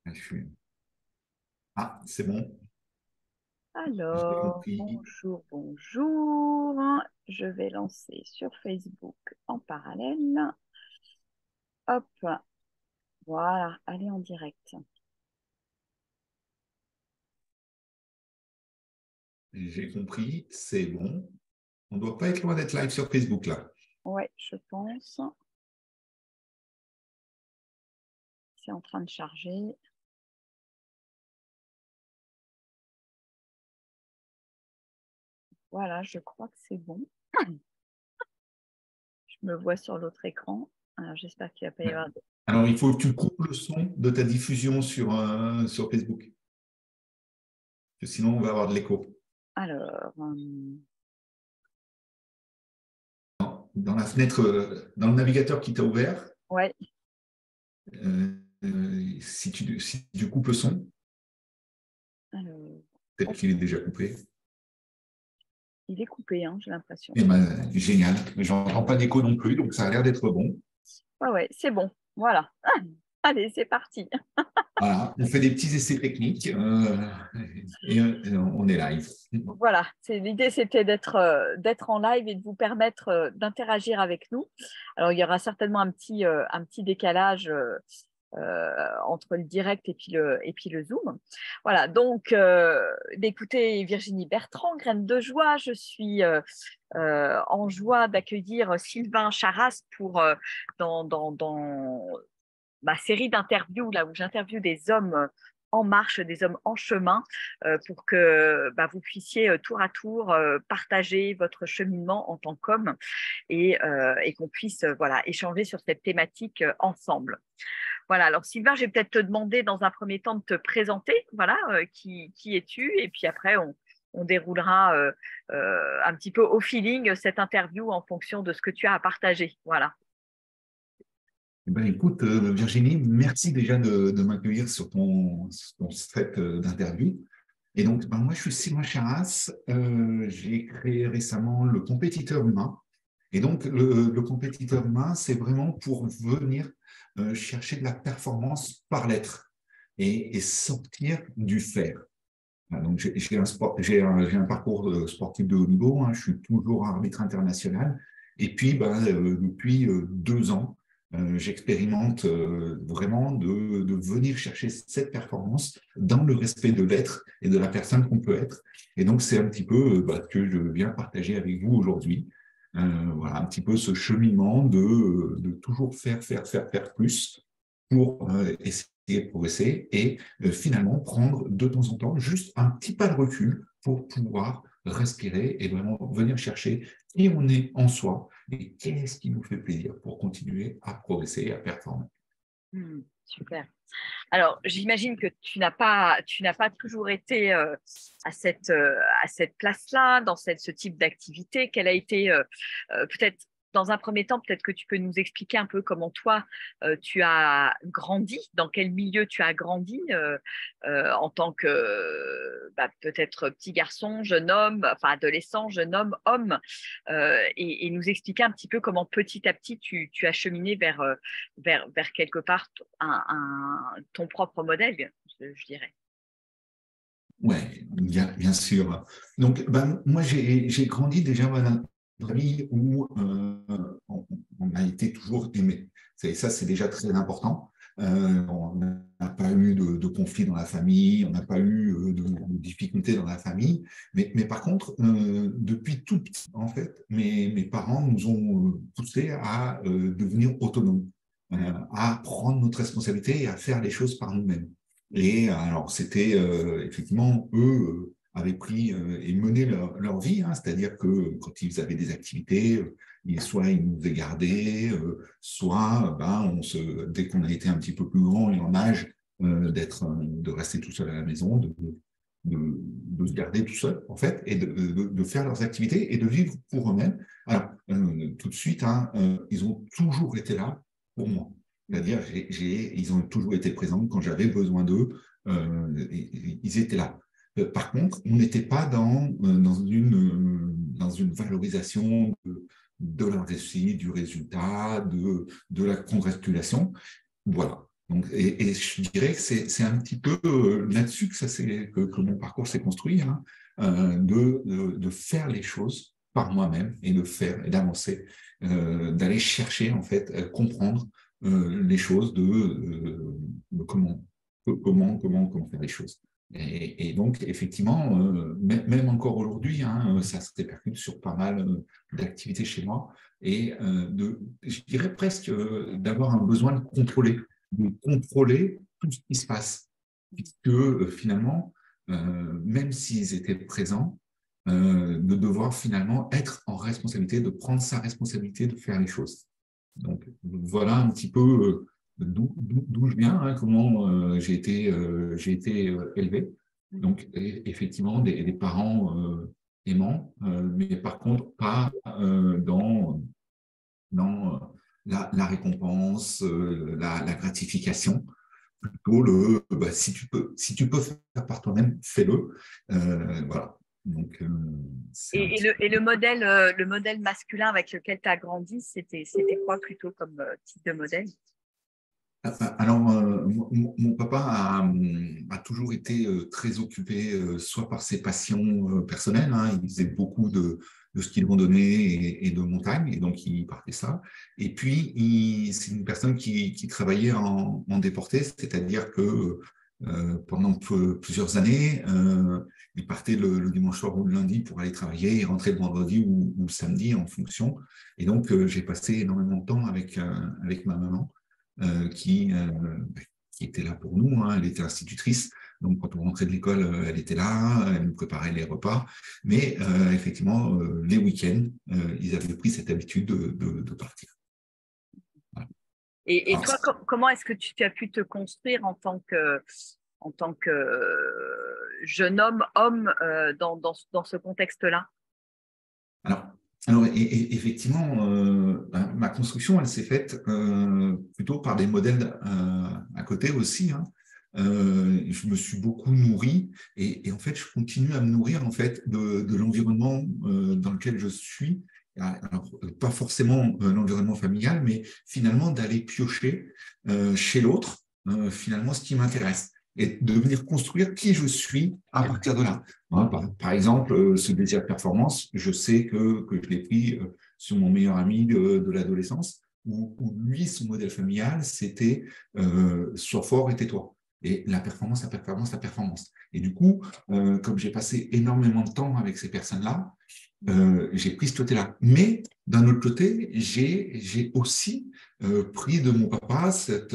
Je suis- Ah, c'est bon, j'ai Alors, compris. bonjour, bonjour. Je vais lancer sur Facebook en parallèle. Hop, voilà, allez en direct. J'ai compris, c'est bon. On ne doit pas être loin d'être live sur Facebook là. Ouais, je pense. C'est en train de charger. Voilà, je crois que c'est bon. Je me vois sur l'autre écran. Alors, j'espère qu'il va pas y Ouais. avoir. Alors, il faut que tu coupes le son de ta diffusion sur Facebook, parce que sinon on va avoir de l'écho. Alors, Dans la fenêtre, dans le navigateur qui t'a ouvert, ouais, si tu coupes le son, alors, peut-être hop, qu'il est déjà coupé. il est coupé, hein, j'ai l'impression. Eh ben, génial. J'entends pas d'écho non plus, donc ça a l'air d'être bon. Ouais, ouais, c'est bon. Voilà. Allez, c'est parti. Voilà, on fait des petits essais techniques et on est live. Voilà, l'idée, c'était d'être en live et de vous permettre d'interagir avec nous. Alors, il y aura certainement un petit décalage entre le direct et puis le Zoom. Voilà, donc, écoutez, Virginie Bertrand, Graine de joie, je suis en joie d'accueillir Sylvain Charras dans ma série d'interviews, là où j'interviewe des hommes en marche, des hommes en chemin, pour que vous puissiez tour à tour partager votre cheminement en tant qu'homme et qu'on puisse voilà, échanger sur cette thématique ensemble. Voilà, alors Sylvain, je vais peut-être te demander dans un premier temps de te présenter, voilà, qui es-tu, et puis après on déroulera un petit peu au feeling cette interview en fonction de ce que tu as à partager. Voilà. Eh ben, écoute, Virginie, merci déjà de m'accueillir sur ton set d'interview. Et donc, ben, moi, je suis Sylvain Charras. J'ai créé récemment le compétiteur humain. Et donc, le compétiteur humain, c'est vraiment pour venir chercher de la performance par l'être et sortir du faire. Donc, j'ai un parcours sportif de haut niveau, hein. Je suis toujours arbitre international. Et puis, depuis 2 ans, j'expérimente vraiment de venir chercher cette performance dans le respect de l'être et de la personne qu'on peut être. Et donc, c'est un petit peu que je viens partager avec vous aujourd'hui. Voilà, un petit peu ce cheminement de toujours faire plus pour essayer de progresser et finalement prendre de temps en temps juste un petit pas de recul pour pouvoir respirer et vraiment venir chercher qui on est en soi et qu'est-ce qui nous fait plaisir pour continuer à progresser et à performer. Super. Alors, j'imagine que tu n'as pas toujours été à cette place-là, dans ce type d'activité. Quelle a été peut-être dans un premier temps, peut-être que tu peux nous expliquer un peu comment toi tu as grandi, dans quel milieu tu as grandi en tant que peut-être petit garçon, jeune homme, enfin adolescent, jeune homme, homme, et nous expliquer un petit peu comment petit à petit tu as cheminé vers quelque part ton propre modèle, je dirais. Oui, bien sûr. Donc, moi, j'ai grandi déjà dans une famille où on a été toujours aimé. Ça, c'est déjà très important. On n'a pas eu de conflit dans la famille, on n'a pas eu de difficultés dans la famille. Mais par contre, depuis tout petit, en fait, mes parents nous ont poussés à devenir autonomes, à prendre notre responsabilité et à faire les choses par nous-mêmes. Et alors, c'était effectivement, eux avaient pris et mené leur vie, hein, c'est-à-dire que quand ils avaient des activités, soit ils nous faisaient garder, soit dès qu'on a été un petit peu plus grand et en âge de rester tout seul à la maison, de se garder tout seul, en fait, et de faire leurs activités et de vivre pour eux-mêmes. Alors, tout de suite, hein, ils ont toujours été là pour moi. C'est-à-dire, ils ont toujours été présents quand j'avais besoin d'eux. Ils étaient là. Par contre, on n'était pas dans une valorisation de leur réussite, du résultat, de la congratulation. Voilà. Donc, et je dirais que c'est un petit peu là-dessus que mon parcours s'est construit, hein, de faire les choses par moi-même et de faire et d'avancer, d'aller chercher en fait, comprendre les choses de comment faire les choses. Et donc, effectivement, même encore aujourd'hui, hein, ça se répercute sur pas mal d'activités chez moi et je dirais presque d'avoir un besoin de contrôler tout ce qui se passe. Puisque finalement, même s'ils étaient présents, de devoir finalement être en responsabilité, de prendre sa responsabilité de faire les choses. Donc voilà un petit peu d'où je viens, hein, comment j'ai été élevé. Donc effectivement, des parents aimants, mais par contre pas dans la récompense, la gratification, plutôt si tu peux faire par toi-même, fais-le. Voilà. Donc, c'est un petit peu. Le modèle masculin avec lequel tu as grandi, c'était quoi plutôt comme type de modèle? Alors, mon papa a toujours été très occupé, soit par ses passions personnelles, hein, il faisait beaucoup de ski de randonnée et de montagne, et donc il partait ça. Et puis, c'est une personne qui travaillait en déporté, c'est-à-dire que pendant plusieurs années, il partait le dimanche soir ou le lundi pour aller travailler, il rentrait le vendredi ou le samedi en fonction. Et donc, j'ai passé énormément de temps avec ma maman qui était là pour nous, hein. Elle était institutrice. Donc, quand on rentrait de l'école, elle était là, elle nous préparait les repas. Mais effectivement, les week-ends, ils avaient pris cette habitude de partir. Voilà. Et Alors, toi, comment est-ce que tu as pu te construire en tant que jeune homme dans ce contexte-là? alors, effectivement, ma construction, elle s'est faite plutôt par des modèles à côté aussi, hein. Je me suis beaucoup nourri et en fait, je continue à me nourrir en fait de l'environnement dans lequel je suis. Alors, pas forcément l'environnement familial, mais finalement d'aller piocher chez l'autre, finalement, ce qui m'intéresse et de venir construire qui je suis à partir de là. Hein, par exemple, ce désir de performance, je sais que je l'ai pris sur mon meilleur ami de l'adolescence, où lui, son modèle familial, c'était sois fort et tais-toi. Et la performance, la performance, la performance. Et du coup, comme j'ai passé énormément de temps avec ces personnes-là, j'ai pris ce côté-là. Mais d'un autre côté, j'ai aussi pris de mon papa cette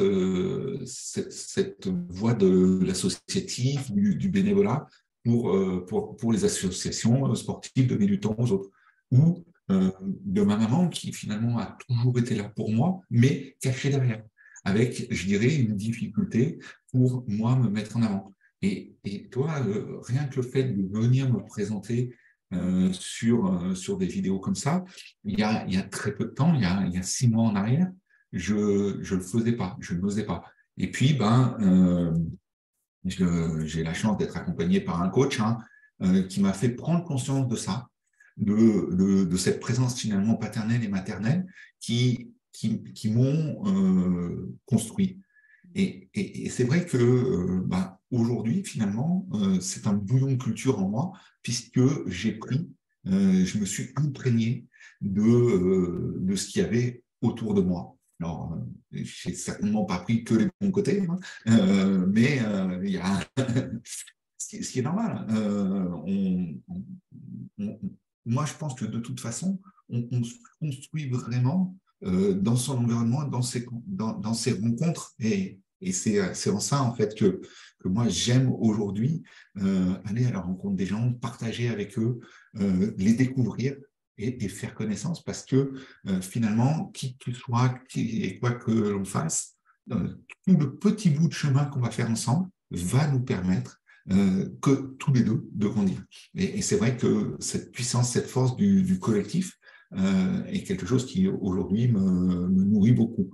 voie de l'associatif, du bénévolat pour les associations sportives, donner du temps aux autres. Ou de ma maman qui finalement a toujours été là pour moi, mais cachée derrière, avec, je dirais, une difficulté pour moi me mettre en avant. Et toi, rien que le fait de venir me présenter sur des vidéos comme ça, il y a très peu de temps, il y a 6 mois en arrière, je ne le faisais pas, je n'osais pas. Et puis, j'ai la chance d'être accompagné par un coach, hein, qui m'a fait prendre conscience de ça, de cette présence finalement paternelle et maternelle qui m'ont construit. Et c'est vrai que aujourd'hui, finalement, c'est un bouillon de culture en moi, puisque je me suis imprégné de ce qu'il y avait autour de moi. Alors, j'ai certainement pas pris que les bons côtés, hein, mais il y a ce qui est normal. On- moi, je pense que de toute façon, on se construit vraiment dans son environnement, dans ses rencontres. Et c'est en ça, en fait, que moi, j'aime aujourd'hui aller à la rencontre des gens, partager avec eux, les découvrir et faire connaissance parce que finalement, qui que tu sois et quoi que l'on fasse, tout le petit bout de chemin qu'on va faire ensemble va nous permettre que tous les deux de grandir. Et c'est vrai que cette puissance, cette force du collectif est quelque chose qui aujourd'hui me nourrit beaucoup.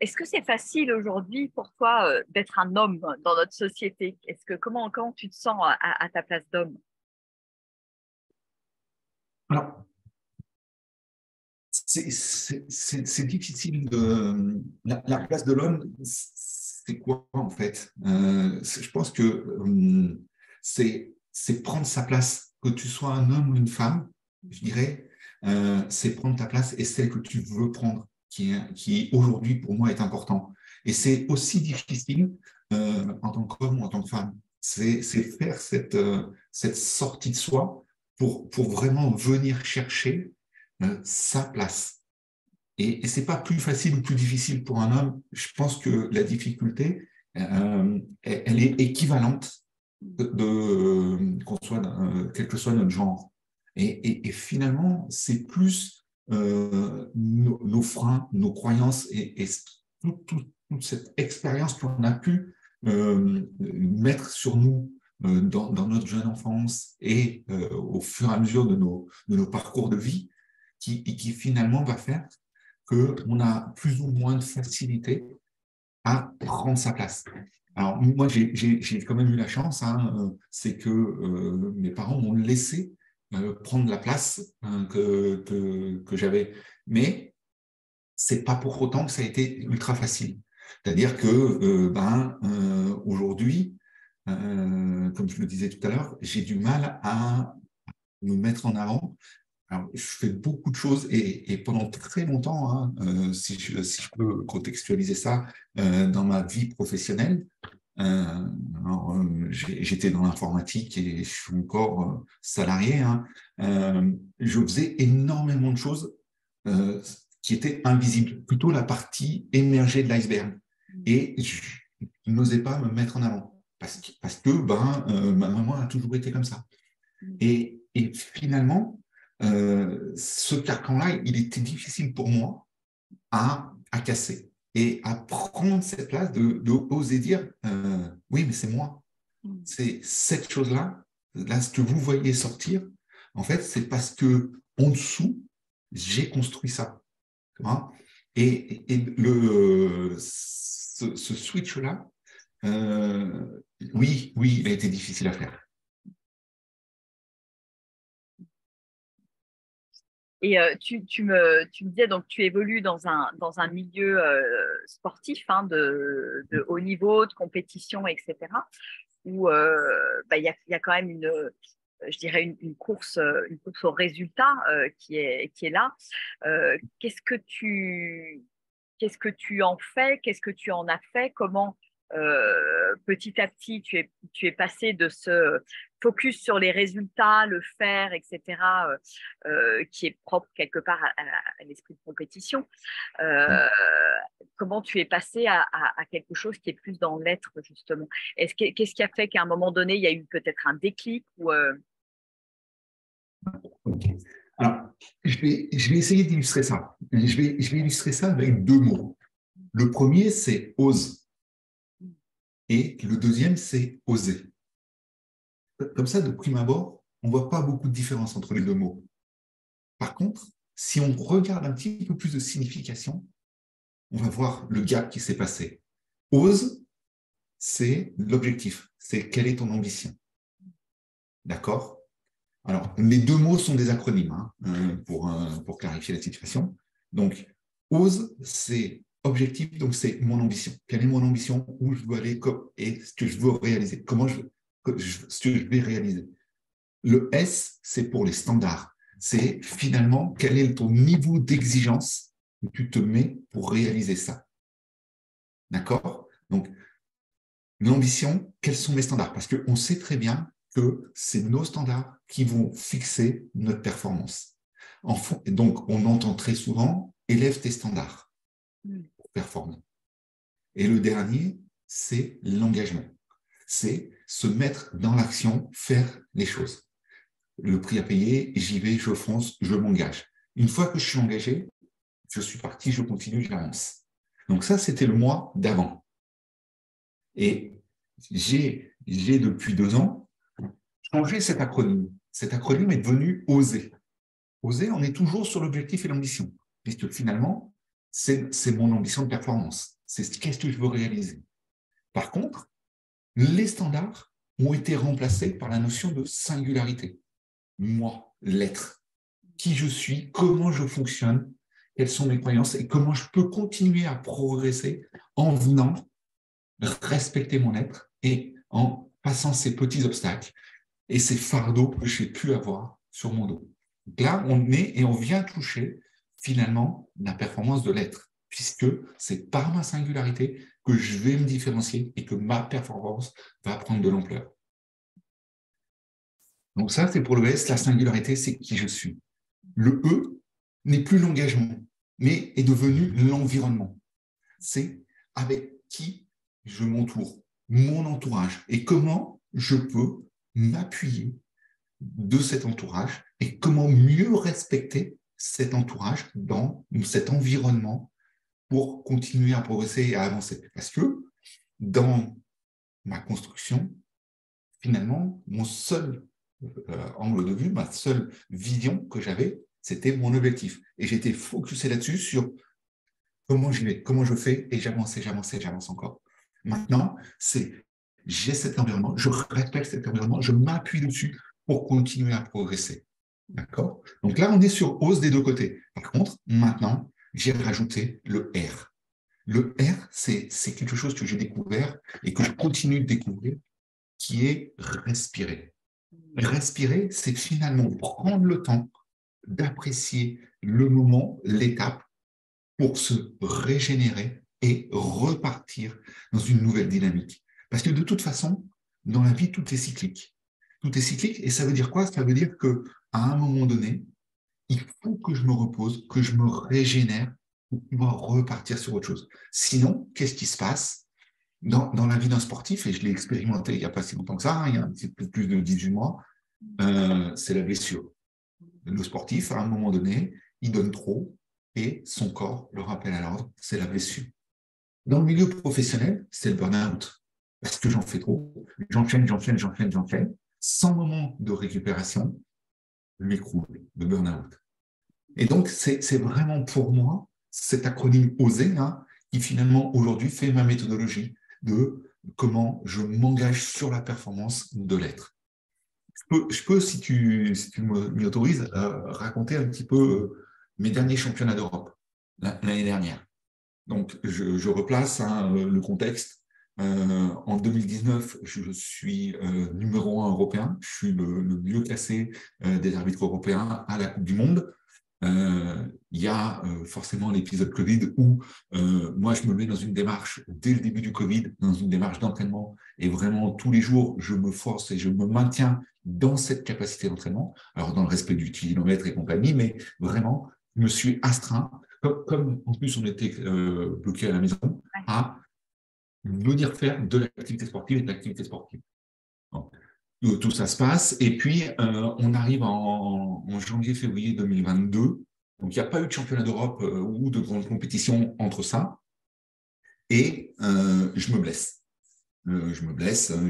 Est-ce que c'est facile aujourd'hui pour toi d'être un homme dans notre société? Comment tu te sens à ta place d'homme? Alors, C'est difficile de… La place de l'homme, c'est quoi en fait? Je pense que c'est prendre sa place, que tu sois un homme ou une femme, je dirais, c'est prendre ta place et celle que tu veux prendre, qui aujourd'hui pour moi est important. Et c'est aussi difficile en tant qu'homme ou en tant que femme. C'est faire cette sortie de soi pour vraiment venir chercher sa place. Et ce n'est pas plus facile ou plus difficile pour un homme. Je pense que la difficulté, elle est équivalente qu'on soit, quel que soit notre genre. Et finalement, c'est plus nos freins, nos croyances et toute cette expérience qu'on a pu mettre sur nous dans notre jeune enfance et au fur et à mesure de nos parcours de vie, qui finalement va faire qu'on a plus ou moins de facilité à prendre sa place. Alors, moi, j'ai quand même eu la chance, hein, c'est que mes parents m'ont laissé prendre la place que j'avais. Mais ce n'est pas pour autant que ça a été ultra facile. C'est-à-dire que aujourd'hui, comme je le disais tout à l'heure, j'ai du mal à me mettre en avant. Alors, je fais beaucoup de choses et pendant très longtemps, hein, si je peux contextualiser ça dans ma vie professionnelle, j'étais dans l'informatique et je suis encore salarié, hein, je faisais énormément de choses qui étaient invisibles, plutôt la partie émergée de l'iceberg. Et je n'osais pas me mettre en avant parce que ma maman a toujours été comme ça. Et finalement, ce carcan-là, il était difficile pour moi à casser et à prendre cette place de oser dire oui, mais c'est moi. C'est cette chose-là, là, ce que vous voyez sortir, en fait, c'est parce que en dessous, j'ai construit ça. Et ce switch-là, oui, il a été difficile à faire. Et tu me disais, donc tu évolues dans un milieu sportif, hein, de haut niveau, de compétition, etc., où il y a quand même je dirais une course au résultat qui est là. Qu'est-ce que tu en fais? Qu'est-ce que tu en as fait? Comment petit à petit tu es passé de ce focus sur les résultats, le faire, etc., qui est propre quelque part à l'esprit de compétition. Comment tu es passé à quelque chose qui est plus dans l'être, justement? Qu'est-ce qui a fait qu'à un moment donné, il y a eu peut-être un déclic ou Okay. Alors, je vais essayer d'illustrer ça. Je vais illustrer ça avec deux mots. Le premier, c'est ose. Et le deuxième, c'est oser. Comme ça, de prime abord, on ne voit pas beaucoup de différence entre les deux mots. Par contre, si on regarde un petit peu plus de signification, on va voir le gap qui s'est passé. Ose, c'est l'objectif, c'est quelle est ton ambition. D'accord? Alors, les deux mots sont des acronymes pour clarifier la situation. Donc, ose, c'est objectif, donc c'est mon ambition. Quelle est mon ambition? Où je veux aller et ce que je veux réaliser? Ce que je vais réaliser? Le S, c'est pour les standards. C'est finalement quel est ton niveau d'exigence que tu te mets pour réaliser ça. D'accord? Donc, l'ambition, quels sont mes standards? Parce qu'on sait très bien que c'est nos standards qui vont fixer notre performance. Donc, on entend très souvent « élève tes standards pour performer ». Et le dernier, c'est l'engagement. C'est se mettre dans l'action, faire les choses. Le prix à payer, j'y vais, je fonce, je m'engage. Une fois que je suis engagé, je suis parti, je continue, j'avance. Donc ça, c'était le mois d'avant. Et j'ai depuis 2 ans changé cet acronyme. Cet acronyme est devenu OSER. OSER, on est toujours sur l'objectif et l'ambition, puisque finalement, c'est mon ambition de performance. C'est qu'est-ce que je veux réaliser. Par contre, les standards ont été remplacés par la notion de singularité. Moi, l'être. Qui je suis, comment je fonctionne, quelles sont mes croyances et comment je peux continuer à progresser en venant respecter mon être et en passant ces petits obstacles et ces fardeaux que j'ai pu avoir sur mon dos. Donc là, on est et on vient toucher finalement la performance de l'être, puisque c'est par ma singularité que je vais me différencier et que ma performance va prendre de l'ampleur. Donc ça, c'est pour le S, la singularité, c'est qui je suis. Le E n'est plus l'engagement, mais est devenu l'environnement. C'est avec qui je m'entoure, mon entourage, et comment je peux m'appuyer de cet entourage et comment mieux respecter cet entourage dans cet environnement pour continuer à progresser et à avancer. Parce que dans ma construction, finalement, mon seul angle de vue, ma seule vision que j'avais, c'était mon objectif. Et j'étais focusé là-dessus sur comment j'y vais, comment je fais, et j'avance encore. Maintenant, j'ai cet environnement, je respecte cet environnement, je m'appuie dessus pour continuer à progresser. D'accord? Donc là, on est sur hausse des deux côtés. Par contre, maintenant, j'ai rajouté le R. Le R, c'est quelque chose que j'ai découvert et que je continue de découvrir, qui est respirer. Respirer, c'est finalement prendre le temps d'apprécier le moment, l'étape, pour se régénérer et repartir dans une nouvelle dynamique. Parce que de toute façon, dans la vie, tout est cyclique. Tout est cyclique et ça veut dire quoi? Ça veut dire qu'à un moment donné, il faut que je me repose, que je me régénère pour pouvoir repartir sur autre chose. Sinon, qu'est-ce qui se passe dans la vie d'un sportif? Et je l'ai expérimenté il n'y a pas si longtemps que ça, il y a un petit peu plus de 18 mois, c'est la blessure. Le sportif, à un moment donné, il donne trop et son corps le rappelle à l'ordre, c'est la blessure. Dans le milieu professionnel, c'est le burn-out. Parce que j'en fais trop, j'enchaîne, sans moment de récupération, je m'écroule, de burn-out. Et donc, c'est vraiment pour moi cet acronyme OSER là, qui finalement aujourd'hui fait ma méthodologie de comment je m'engage sur la performance de l'être. Je peux si tu m'y autorises, raconter un petit peu mes derniers championnats d'Europe l'année dernière. Donc, je replace le contexte. En 2019, je suis numéro 1 européen. Je suis le mieux classé des arbitres européens à la Coupe du Monde. Il y a forcément l'épisode Covid où moi, je me mets dans une démarche, dès le début du Covid, dans une démarche d'entraînement. Et vraiment, tous les jours, je me force et je me maintiens dans cette capacité d'entraînement. Alors, dans le respect du kilomètre et compagnie, mais vraiment, je me suis astreint, comme en plus on était bloqué à la maison, à venir faire de l'activité sportive et de l'activité sportive. Donc, tout ça se passe. Et puis, on arrive en janvier-février 2022. Donc, il n'y a pas eu de championnat d'Europe ou de grande compétition entre ça. Et je me blesse.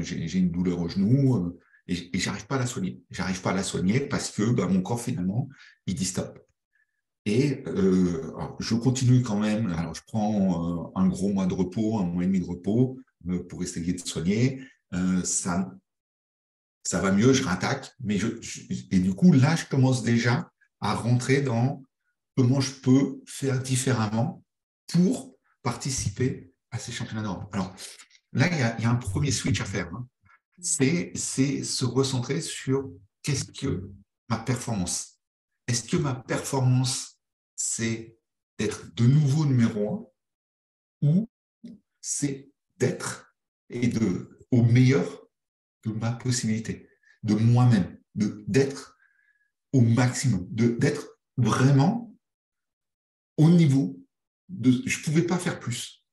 J'ai une douleur au genou et j'arrive pas à la soigner. J'arrive pas à la soigner parce que mon corps, finalement, il dit stop. Et alors, je continue quand même. Alors, je prends un gros mois de repos, un mois et demi de repos pour essayer de soigner. Ça va mieux, je rattaque. Et du coup, là, je commence déjà à rentrer dans comment je peux faire différemment pour participer à ces championnats d'Europe. Alors, là, il y a un premier switch à faire. Hein. C'est se recentrer sur qu'est-ce que ma performance. Est-ce que ma performance, c'est d'être de nouveau numéro 1 ou c'est d'être au meilleur de ma possibilité, de moi-même, d'être au maximum, d'être vraiment au niveau je ne pouvais pas faire plus.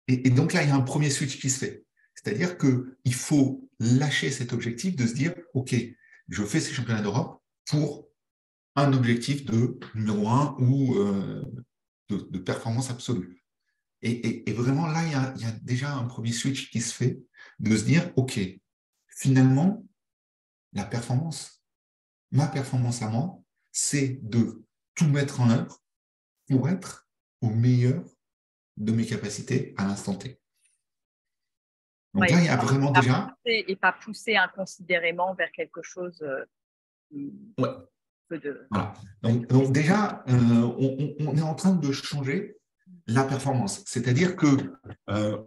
Et donc là, il y a un premier switch qui se fait. C'est-à-dire qu'il faut lâcher cet objectif de se dire, OK, je fais ces championnats d'Europe pour un objectif de numéro 1 ou de performance absolue. Et vraiment, là, il y a déjà un premier switch qui se fait de se dire, OK, finalement, ma performance à moi, c'est de tout mettre en œuvre pour être au meilleur de mes capacités à l'instant T. Donc là, il y a vraiment déjà... Et pas pousser inconsidérément vers quelque chose. Ouais. peu de… Voilà. Donc déjà, on est en train de changer la performance. C'est-à-dire que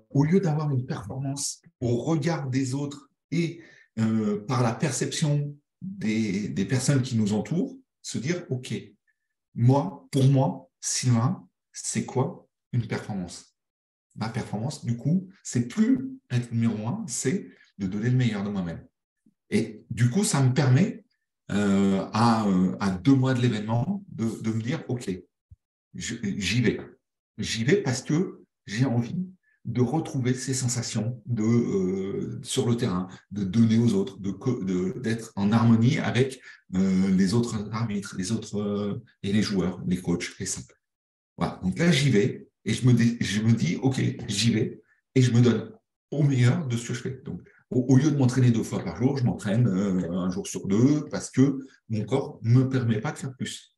au lieu d'avoir une performance au regard des autres et par la perception des personnes qui nous entourent, se dire, OK, pour moi, Sylvain, c'est quoi une performance? Ma performance, du coup, c'est plus être numéro un, c'est de donner le meilleur de moi-même. Et du coup, ça me permet, à 2 mois de l'événement, de me dire, OK, j'y vais. J'y vais parce que j'ai envie de retrouver ces sensations sur le terrain, de donner aux autres, d'être en harmonie avec les autres arbitres, les autres et les joueurs, les coachs, et ça. Voilà. Donc là, j'y vais et je me dis, OK, j'y vais et je me donne au meilleur de ce que je fais. Donc, au lieu de m'entraîner 2 fois par jour, je m'entraîne un jour sur 2 parce que mon corps ne me permet pas de faire plus.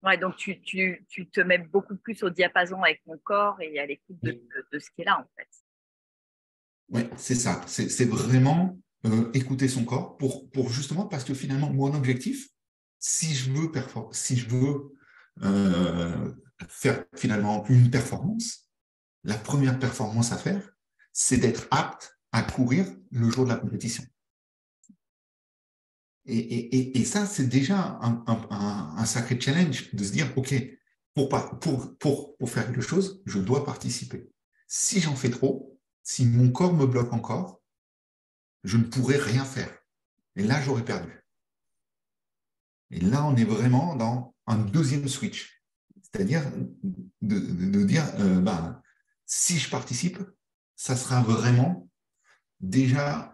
Ouais, donc, tu te mets beaucoup plus au diapason avec mon corps et à l'écoute de ce qui est là, en fait. Oui, c'est ça. C'est vraiment écouter son corps pour justement, parce que finalement, mon objectif, si je veux faire finalement une performance, la première performance à faire, c'est d'être apte à courir le jour de la compétition. Et ça, c'est déjà un sacré challenge de se dire, OK, pour faire quelque chose, je dois participer. Si j'en fais trop, si mon corps me bloque encore, je ne pourrais rien faire. Et là, j'aurais perdu. Et là, on est vraiment dans un deuxième switch. C'est-à-dire de dire, si je participe, ça sera vraiment déjà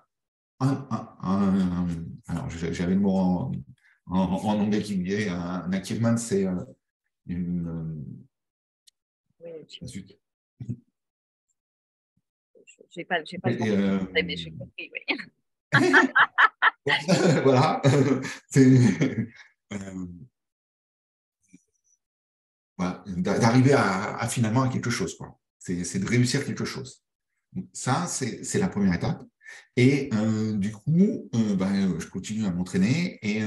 alors, j'avais le mot en anglais qui me vient, un achievement, c'est une… Oui, zut. j'ai pas le Et, temps, mais j'ai compris, oui. voilà. Euh, voilà, d'arriver à finalement à quelque chose, quoi. C'est de réussir quelque chose. Donc, ça, c'est la première étape. Et du coup, je continue à m'entraîner et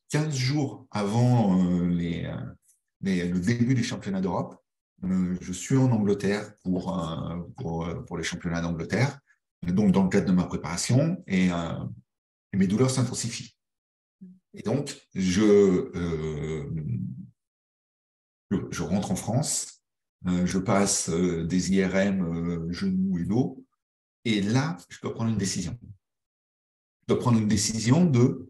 15 jours avant le début des championnats d'Europe, je suis en Angleterre pour les championnats d'Angleterre, donc dans le cadre de ma préparation, et mes douleurs s'intensifient. Et donc, je rentre en France, je passe des IRM genoux et dos, et là, je dois prendre une décision. Je dois prendre une décision de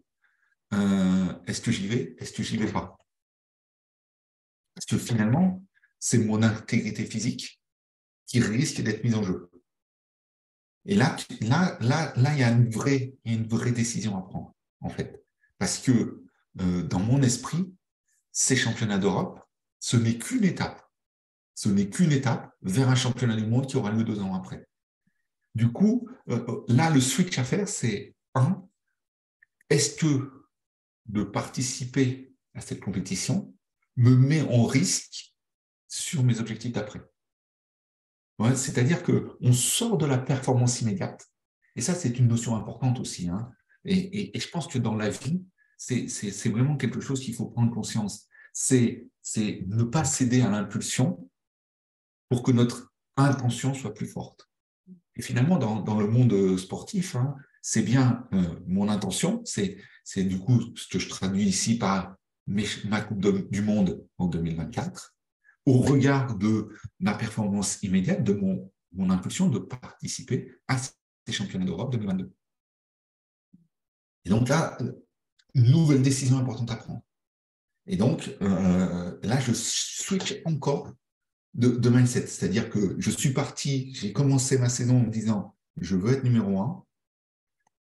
est-ce que j'y vais, est-ce que j'y vais pas. Parce que finalement, c'est mon intégrité physique qui risque d'être mise en jeu. Et là, il y a une vraie décision à prendre, en fait. Parce que dans mon esprit, ces championnats d'Europe, ce n'est qu'une étape. Ce n'est qu'une étape vers un championnat du monde qui aura lieu 2 ans après. Du coup, là, le switch à faire, c'est est-ce que de participer à cette compétition me met en risque sur mes objectifs d'après? Ouais, c'est-à-dire qu'on sort de la performance immédiate, et ça, c'est une notion importante aussi. Hein. Et je pense que dans la vie, c'est vraiment quelque chose qu'il faut prendre conscience. C'est ne pas céder à l'impulsion pour que notre intention soit plus forte. Et finalement, dans le monde sportif, hein, c'est bien mon intention, c'est du coup ce que je traduis ici par ma Coupe du Monde en 2024, au regard de ma performance immédiate, de mon impulsion de participer à ces championnats d'Europe 2022. Et donc là, une nouvelle décision importante à prendre. Et donc, là, je switch encore de mindset. C'est-à-dire que je suis parti, j'ai commencé ma saison en me disant, je veux être numéro 1.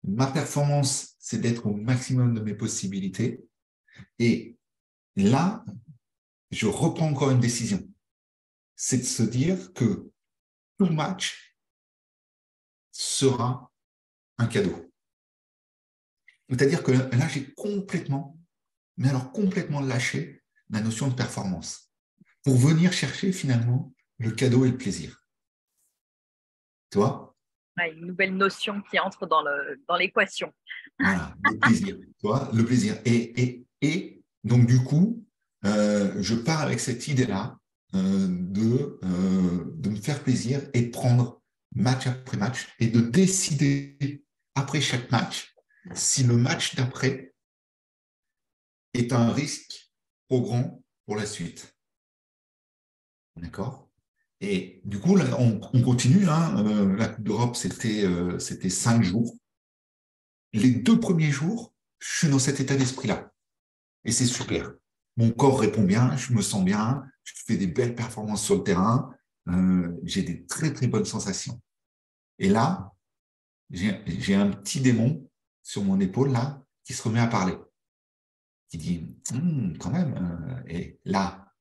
Ma performance, c'est d'être au maximum de mes possibilités. Et là, je reprends encore une décision. C'est de se dire que tout match sera un cadeau. C'est-à-dire que là, j'ai complètement lâché la notion de performance pour venir chercher finalement le cadeau et le plaisir. Tu vois? Ouais, une nouvelle notion qui entre dans l'équation. Voilà, le plaisir. Tu vois? Le plaisir. Et Donc, du coup, je pars avec cette idée-là de me faire plaisir et de prendre match après match et de décider après chaque match si le match d'après est un risque trop grand pour la suite. D'accord? Et du coup, là, on continue. Hein, la Coupe d'Europe, c'était 5 jours. Les 2 premiers jours, je suis dans cet état d'esprit-là. Et c'est super. Mon corps répond bien, je me sens bien, je fais des belles performances sur le terrain, j'ai des très, très bonnes sensations. Et là, j'ai un petit démon sur mon épaule, là, qui se remet à parler, qui dit, quand même, et là,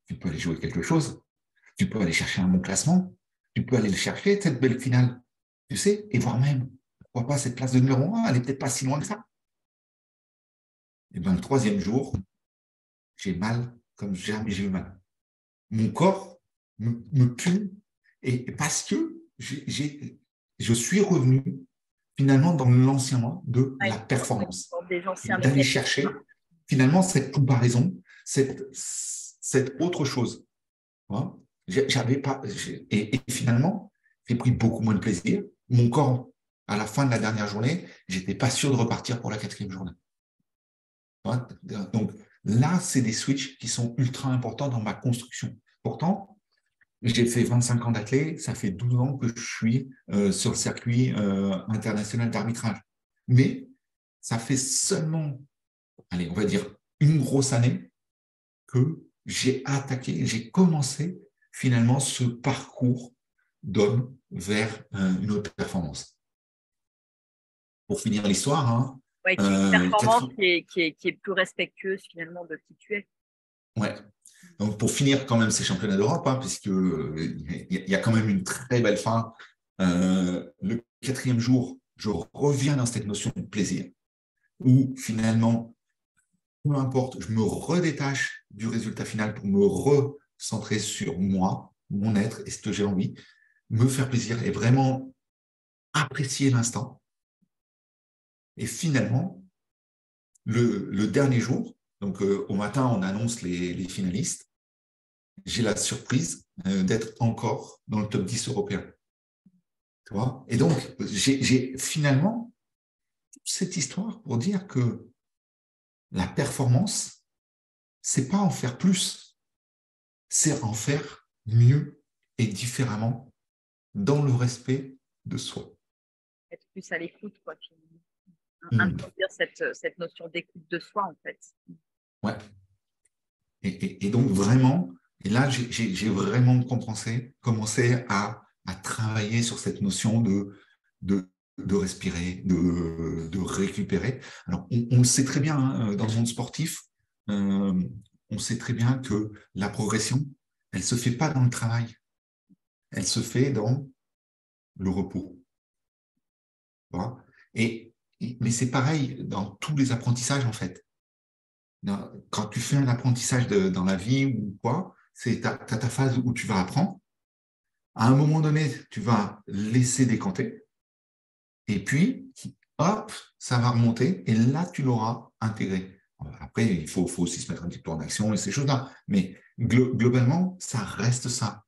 tu peux aller jouer quelque chose, tu peux aller chercher un bon classement, tu peux aller le chercher, cette belle finale, tu sais, et voire même, pourquoi pas cette place de numéro 1, elle n'est peut-être pas si loin que ça. Et bien, le 3e jour, j'ai mal comme jamais j'ai eu mal. Mon corps me pue, et parce que je suis revenu finalement dans l'ancien moi de Ouais, la performance, des anciens d'aller mécanismes. chercher finalement cette comparaison, cette autre chose. Hein. J'avais pas, et finalement, j'ai pris beaucoup moins de plaisir. Mon corps, à la fin de la dernière journée, j'étais pas sûr de repartir pour la 4e journée. Hein. Donc là, c'est des switches qui sont ultra importants dans ma construction. Pourtant, j'ai fait 25 ans d'athlète, ça fait 12 ans que je suis sur le circuit international d'arbitrage. Mais ça fait seulement, allez, on va dire, une grosse année que j'ai commencé finalement ce parcours d'homme vers une autre performance. Pour finir l'histoire, hein, Ouais, qui est une performance 4 qui est plus respectueuse finalement de qui tu es. ouais. Donc pour finir quand même ces championnats d'Europe, hein, puisque il y a quand même une très belle fin. Le 4e jour, je reviens dans cette notion de plaisir, où finalement, peu importe, je me redétache du résultat final pour me recentrer sur moi, mon être et ce que j'ai envie, me faire plaisir et vraiment apprécier l'instant. Et finalement, le dernier jour, donc au matin, on annonce les finalistes. J'ai la surprise d'être encore dans le top 10 européen. Tu vois. Et donc, j'ai finalement cette histoire pour dire que la performance, c'est pas en faire plus, c'est en faire mieux et différemment dans le respect de soi. Être plus à l'écoute, quoi, finalement. Mmh. Introduire cette notion d'écoute de soi, en fait. Ouais. Et donc vraiment, et là, j'ai vraiment commencé à travailler sur cette notion de respirer, de récupérer. Alors, on le sait très bien, hein, dans le monde sportif, euh, on sait très bien que la progression, elle se fait pas dans le travail, elle se fait dans le repos. Tu vois. Mais c'est pareil dans tous les apprentissages, en fait. Quand tu fais un apprentissage dans la vie ou quoi, c'est ta phase où tu vas apprendre. À un moment donné, tu vas laisser décanter. Et puis, hop, ça va remonter. Et là, tu l'auras intégré. Après, il faut aussi se mettre un petit peu en action et ces choses-là. Mais globalement, ça reste ça.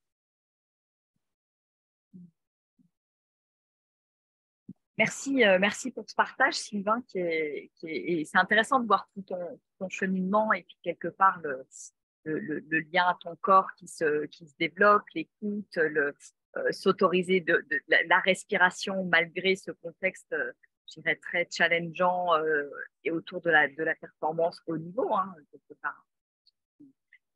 Merci, merci pour ce partage, Sylvain, et c'est intéressant de voir tout ton cheminement et puis quelque part le lien à ton corps qui se développe, l'écoute, s'autoriser la respiration malgré ce contexte, je dirais, très challengeant et autour de la performance au niveau, hein, quelque part.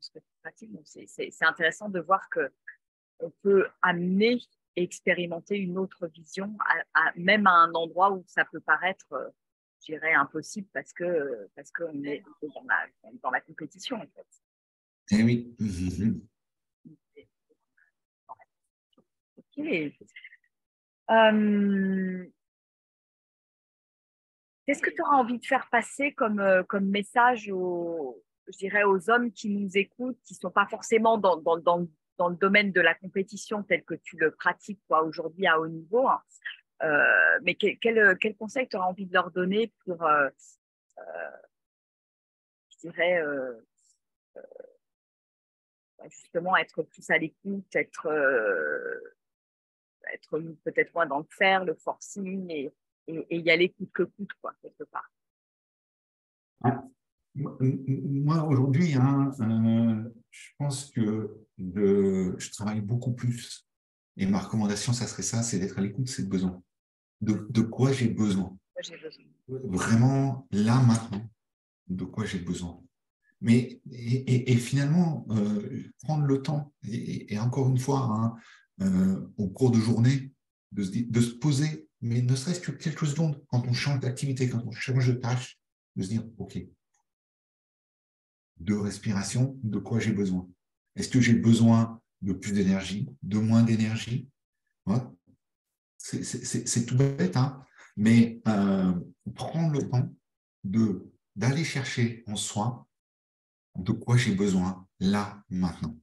Ce que tu pratiques. Donc, c'est intéressant de voir qu'on peut amener et expérimenter une autre vision, même à un endroit où ça peut paraître, je dirais, impossible parce qu'on est dans la compétition, en fait. Eh oui. Mhm. Ok. Qu'est-ce que tu auras envie de faire passer comme message je dirais, aux hommes qui nous écoutent, qui ne sont pas forcément dans le domaine de la compétition tel que tu le pratiques toi, aujourd'hui à haut niveau, hein. Mais quel conseil tu auras envie de leur donner pour, je dirais, justement être plus à l'écoute, être peut-être moins dans le faire, le forcing et y aller coûte que coûte, quoi, quelque part. Moi, aujourd'hui, hein, je pense que je travaille beaucoup plus. Et ma recommandation, ça serait ça, c'est d'être à l'écoute de ces besoins. De quoi j'ai besoin. J'ai besoin. Vraiment, là, maintenant, de quoi j'ai besoin. Mais, et finalement, prendre le temps, et encore une fois, hein, au cours de journée, de se poser, mais ne serait-ce que quelques secondes, quand on change d'activité, quand on change de tâche, de se dire, OK, de respiration, de quoi j'ai besoin. Est-ce que j'ai besoin de plus d'énergie, de moins d'énergie? Ouais. C'est tout bête, hein, mais prendre le temps d'aller chercher en soi de quoi j'ai besoin là, maintenant.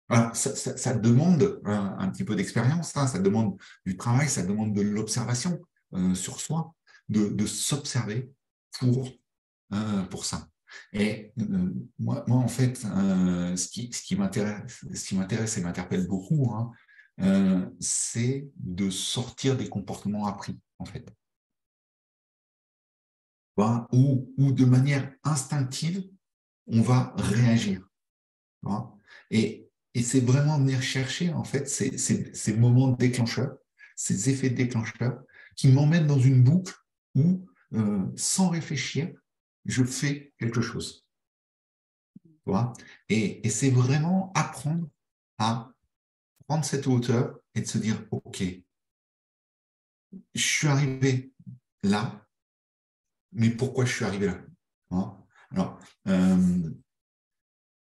Alors, ça demande un petit peu d'expérience, hein, ça demande du travail, ça demande de l'observation sur soi, de s'observer pour ça. Et moi, en fait, ce qui m'intéresse et m'interpelle beaucoup, hein, c'est de sortir des comportements appris, en fait. Ou de manière instinctive, on va réagir. Et c'est vraiment venir chercher, en fait, ces moments déclencheurs, ces effets déclencheurs qui m'emmènent dans une boucle où, sans réfléchir, je fais quelque chose. Et c'est vraiment apprendre à prendre cette hauteur et de se dire, OK, je suis arrivé là, mais pourquoi je suis arrivé là? Alors,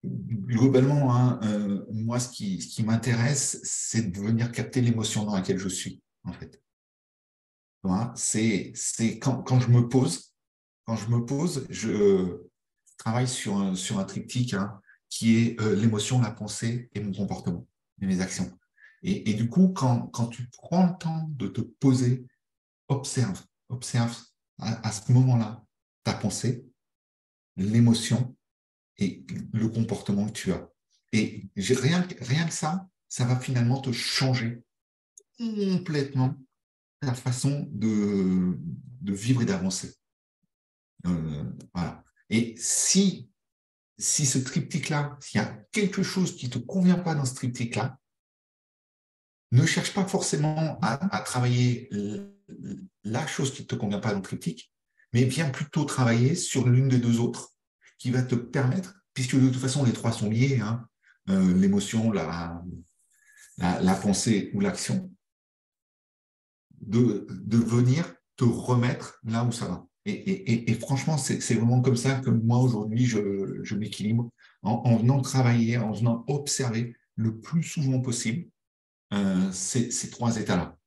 globalement, hein, moi, ce qui m'intéresse, c'est de venir capter l'émotion dans laquelle je suis, en fait. C'est quand je me pose, je travaille sur un triptyque, hein, qui est l'émotion, la pensée et mon comportement, et mes actions. Et du coup, quand tu prends le temps de te poser, observe à ce moment-là ta pensée, l'émotion et le comportement que tu as. Et rien que ça va finalement te changer complètement ta façon de vivre et d'avancer. Voilà. Et si ce triptyque-là, s'il y a quelque chose qui ne te convient pas dans ce triptyque-là, ne cherche pas forcément à travailler la chose qui ne te convient pas dans le triptyque, mais viens plutôt travailler sur l'une des deux autres qui va te permettre, puisque de toute façon les trois sont liés, hein, l'émotion, la pensée ou l'action, de venir te remettre là où ça va. Et franchement, c'est vraiment comme ça que moi, aujourd'hui, je m'équilibre en venant travailler, en venant observer le plus souvent possible ces trois états-là.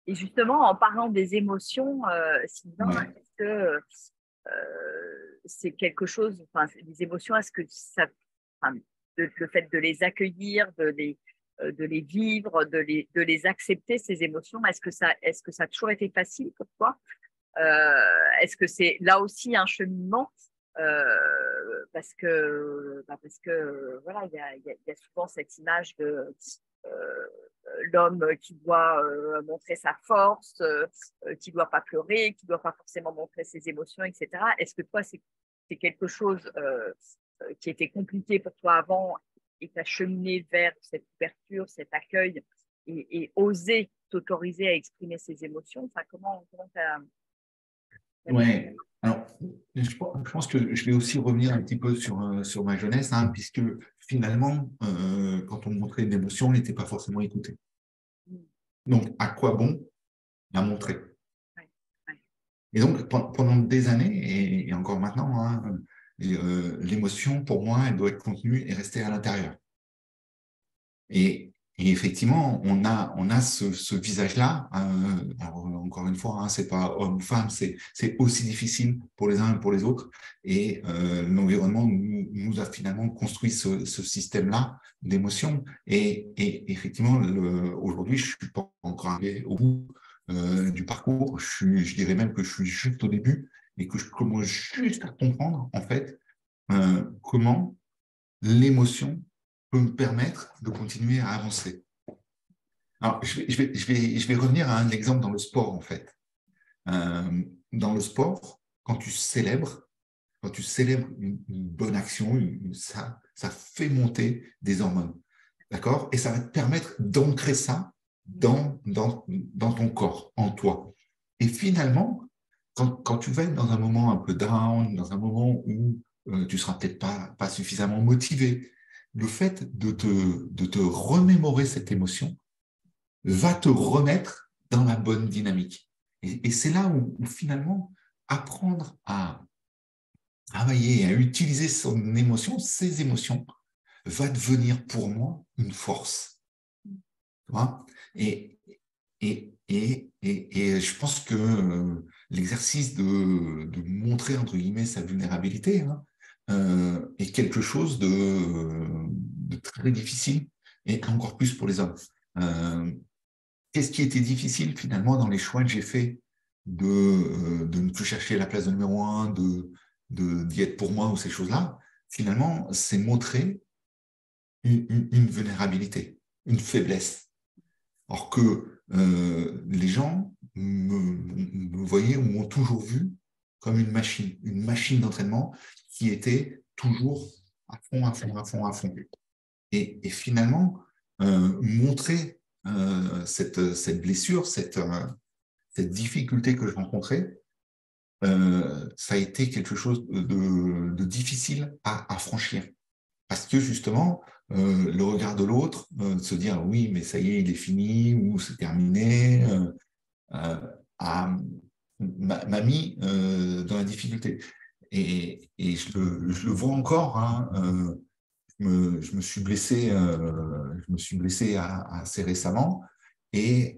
Et justement, en parlant des émotions, Sylvain, Ouais. est-ce que c'est quelque chose, enfin, les émotions, est-ce que ça, enfin, le fait de les accueillir, de les vivre, de les accepter, ces émotions, est-ce que ça a toujours été facile pour toi? Est-ce que c'est là aussi un cheminement? Parce que voilà, il y a souvent cette image de euh, l'homme qui doit montrer sa force, qui ne doit pas pleurer, qui ne doit pas forcément montrer ses émotions, etc. Est-ce que toi, c'est quelque chose qui était compliqué pour toi avant et tu as cheminé vers cette ouverture, cet accueil et oser t'autoriser à exprimer ses émotions? Enfin, comment tu as… Ouais. Alors, je pense que je vais aussi revenir un petit peu sur ma jeunesse, hein, puisque finalement, quand on montrait une émotion, on n'était pas forcément écouté. Donc, à quoi bon la montrer? Et donc, pendant des années, et encore maintenant, hein, l'émotion, pour moi, elle doit être contenue et rester à l'intérieur. Et effectivement, on a ce visage-là. Alors, encore une fois, hein, c'est pas homme ou femme, c'est aussi difficile pour les uns et pour les autres. Et l'environnement nous a finalement construit ce système-là d'émotions. Et effectivement, aujourd'hui, je suis pas encore arrivé au bout du parcours. Je dirais même que je suis juste au début. et que je commence juste à comprendre, en fait, comment l'émotion peut me permettre de continuer à avancer. Alors, je vais revenir à un exemple dans le sport, en fait. Dans le sport, quand tu célèbres une bonne action, ça fait monter des hormones. D'accord? Et ça va te permettre d'ancrer ça dans ton corps, en toi. Et finalement, quand tu vas être dans un moment un peu down, dans un moment où tu ne seras peut-être pas suffisamment motivé, le fait de te remémorer cette émotion va te remettre dans la bonne dynamique. Et c'est là où finalement, apprendre à travailler et à utiliser son émotion, ses émotions, va devenir pour moi une force. Tu vois et je pense que l'exercice de montrer, entre guillemets, sa vulnérabilité est quelque chose de très difficile, et encore plus pour les hommes. Qu'est-ce qui était difficile finalement dans les choix que j'ai faits de ne plus chercher la place de numéro un, d'y être pour moi ou ces choses-là? Finalement, c'est montrer une vulnérabilité, une faiblesse. Or que les gens me voyaient ou m'ont toujours vu comme une machine d'entraînement qui était toujours à fond, à fond, à fond, à fond. Et finalement, montrer cette blessure, cette difficulté que je rencontrais, ça a été quelque chose de difficile à franchir. Parce que justement, le regard de l'autre, se dire oui, mais ça y est, il est fini ou c'est terminé, a- m'a mis dans la difficulté. Et je le vois encore, hein, je me suis blessé assez récemment et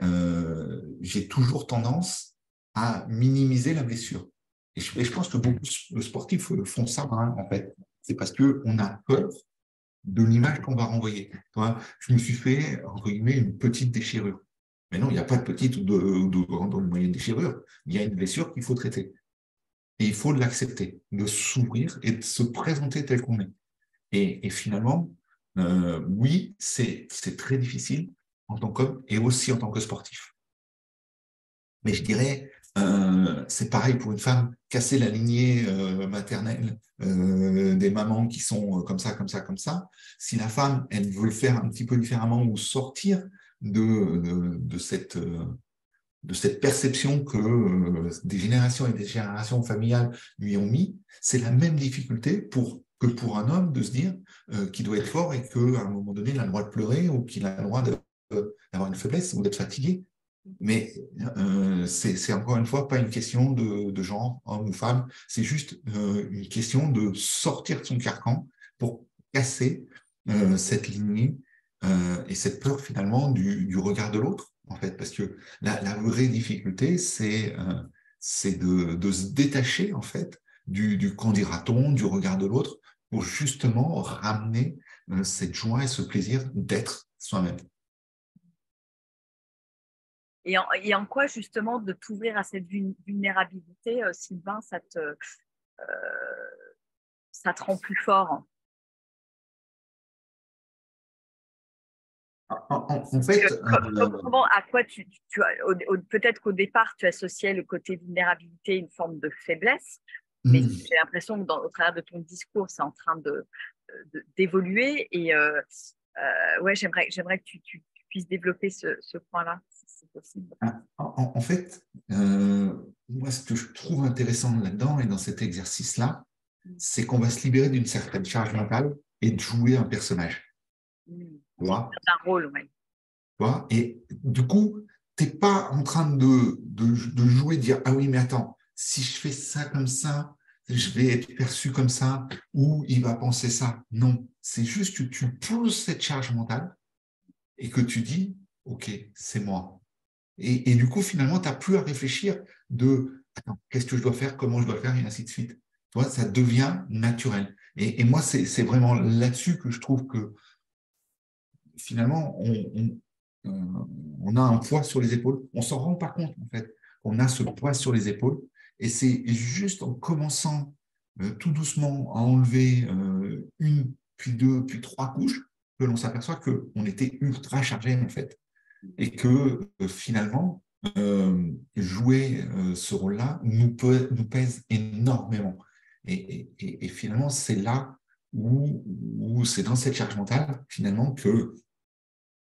j'ai toujours tendance à minimiser la blessure. Et je pense que beaucoup de sportifs font ça, hein, en fait. C'est parce qu'on a peur de l'image qu'on va renvoyer. Toi, je me suis fait, entre guillemets, une petite déchirure. Mais non, il n'y a pas de petite ou de grande ou de moyenne déchirure. Il y a une blessure qu'il faut traiter. Et il faut l'accepter, de s'ouvrir et de se présenter tel qu'on est. Et finalement, oui, c'est très difficile en tant qu'homme et aussi en tant que sportif. Mais je dirais, c'est pareil pour une femme, casser la lignée maternelle des mamans qui sont comme ça, comme ça, comme ça. Si la femme, elle veut le faire un petit peu différemment ou sortir de cette perception que des générations et des générations familiales lui ont mis, c'est la même difficulté que pour un homme de se dire qu'il doit être fort et qu'à un moment donné, il a le droit de pleurer ou qu'il a le droit d'avoir une faiblesse ou d'être fatigué. Mais c'est encore une fois pas une question de genre, homme ou femme, c'est juste une question de sortir de son carcan pour casser cette lignée et cette peur finalement du regard de l'autre, en fait, parce que la vraie difficulté, c'est de se détacher, en fait, du qu'en dira-t-on, du regard de l'autre, pour justement ramener cette joie et ce plaisir d'être soi-même. Et en quoi, justement, de t'ouvrir à cette vulnérabilité, Sylvain, ça te rend plus fort? En fait, Comment, à quoi peut-être qu'au départ, tu associais le côté vulnérabilité à une forme de faiblesse, mais j'ai l'impression que au travers de ton discours, c'est en train d'évoluer. Et ouais, j'aimerais que tu puisses développer ce point-là, si c'est possible. en fait, moi, ce que je trouve intéressant là-dedans et dans cet exercice-là, c'est qu'on va se libérer d'une certaine charge mentale et de jouer un personnage. Tu vois? Un rôle, oui. Tu vois? Et du coup, tu n'es pas en train de jouer, de dire, ah oui, mais attends, si je fais ça comme ça, je vais être perçu comme ça, ou il va penser ça. Non, c'est juste que tu poses cette charge mentale et que tu dis, OK, c'est moi. Et du coup, finalement, tu n'as plus à réfléchir de attends, qu'est-ce que je dois faire, comment je dois faire, et ainsi de suite. Tu vois, ça devient naturel. Et moi, c'est vraiment là-dessus que je trouve que finalement, on a un poids sur les épaules. On ne s'en rend pas compte, en fait. On a ce poids sur les épaules Et c'est juste en commençant tout doucement à enlever une, puis deux, puis trois couches que l'on s'aperçoit qu'on était ultra chargé en fait. Et que finalement, jouer ce rôle-là nous pèse énormément. Et finalement, c'est là où c'est dans cette charge mentale, finalement, que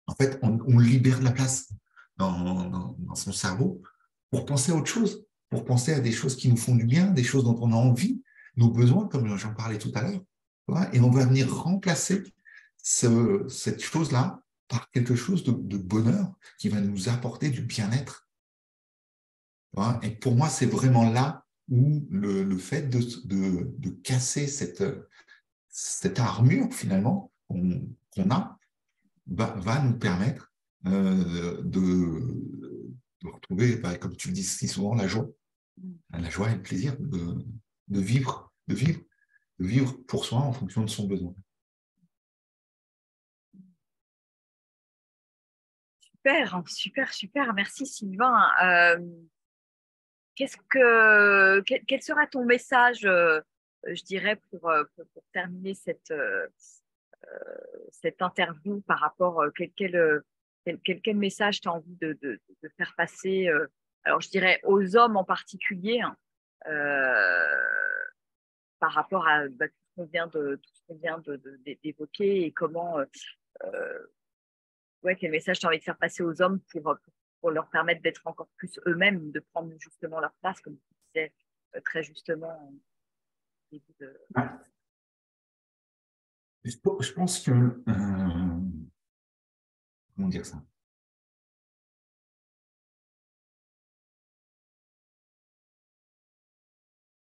en fait, on libère de la place dans son cerveau pour penser à autre chose, pour penser à des choses qui nous font du bien, des choses dont on a envie, nos besoins, comme j'en parlais tout à l'heure. Et on va venir remplacer cette chose-là par quelque chose de bonheur qui va nous apporter du bien-être. Et pour moi, c'est vraiment là où le fait de casser cette armure, finalement, qu'on a, va nous permettre de retrouver, comme tu le dis si souvent, la joie. La joie et le plaisir de vivre pour soi en fonction de son besoin. Super, super, super. Merci Sylvain. Quel sera ton message, je dirais, pour terminer cette interview par rapport quel message tu as envie de faire passer, alors je dirais aux hommes en particulier, hein, par rapport à tout ce qu'on vient d'évoquer et comment, quel message tu as envie de faire passer aux hommes pour leur permettre d'être encore plus eux-mêmes, de prendre justement leur place, comme tu disais très justement au début de... Je pense que comment dire ça?